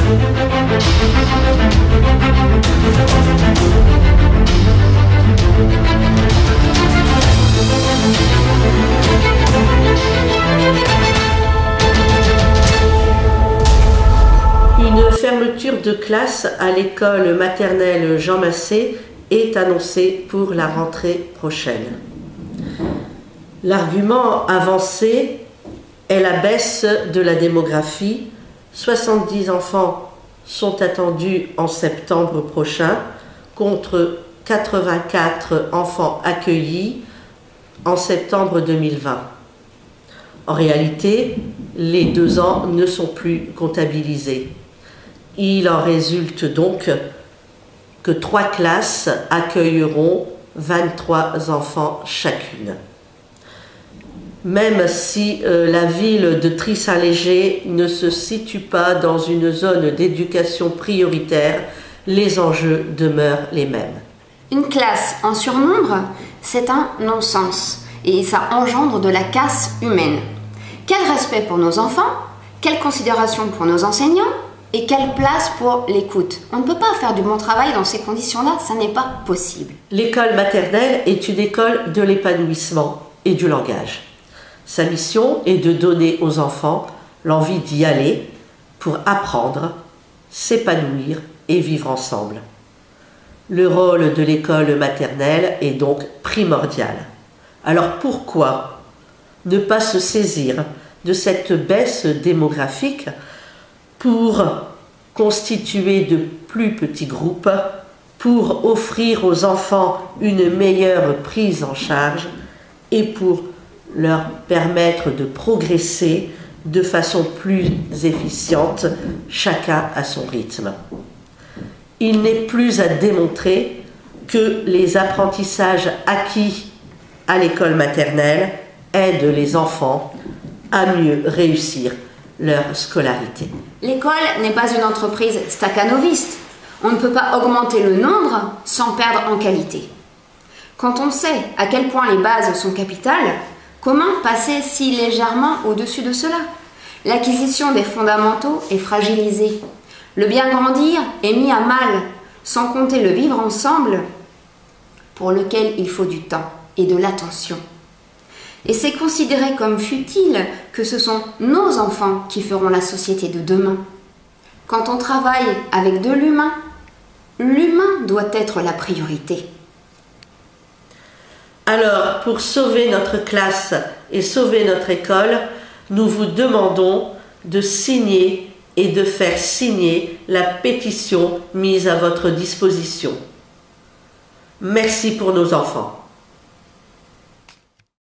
Une fermeture de classe à l'école maternelle Jean Massé est annoncée pour la rentrée prochaine. L'argument avancé est la baisse de la démographie. 70 enfants sont attendus en septembre prochain contre 84 enfants accueillis en septembre 2020. En réalité, les 2 ans ne sont plus comptabilisés. Il en résulte donc que 3 classes accueilleront 23 enfants chacune. Même si la ville de Trie-Saint-Léger ne se situe pas dans une zone d'éducation prioritaire, les enjeux demeurent les mêmes. Une classe en surnombre, c'est un non-sens et ça engendre de la casse humaine. Quel respect pour nos enfants? Quelle considération pour nos enseignants? Et quelle place pour l'écoute? On ne peut pas faire du bon travail dans ces conditions-là, ça n'est pas possible. L'école maternelle est une école de l'épanouissement et du langage. Sa mission est de donner aux enfants l'envie d'y aller pour apprendre, s'épanouir et vivre ensemble. Le rôle de l'école maternelle est donc primordial. Alors pourquoi ne pas se saisir de cette baisse démographique pour constituer de plus petits groupes, pour offrir aux enfants une meilleure prise en charge et pour leur permettre de progresser de façon plus efficiente, chacun à son rythme. Il n'est plus à démontrer que les apprentissages acquis à l'école maternelle aident les enfants à mieux réussir leur scolarité. L'école n'est pas une entreprise stakhanoviste. On ne peut pas augmenter le nombre sans perdre en qualité. Quand on sait à quel point les bases sont capitales, comment passer si légèrement au-dessus de cela? L'acquisition des fondamentaux est fragilisée. Le bien grandir est mis à mal, sans compter le vivre ensemble, pour lequel il faut du temps et de l'attention. Et c'est considéré comme futile que ce sont nos enfants qui feront la société de demain. Quand on travaille avec de l'humain, l'humain doit être la priorité. Alors, pour sauver notre classe et sauver notre école, nous vous demandons de signer et de faire signer la pétition mise à votre disposition. Merci pour nos enfants.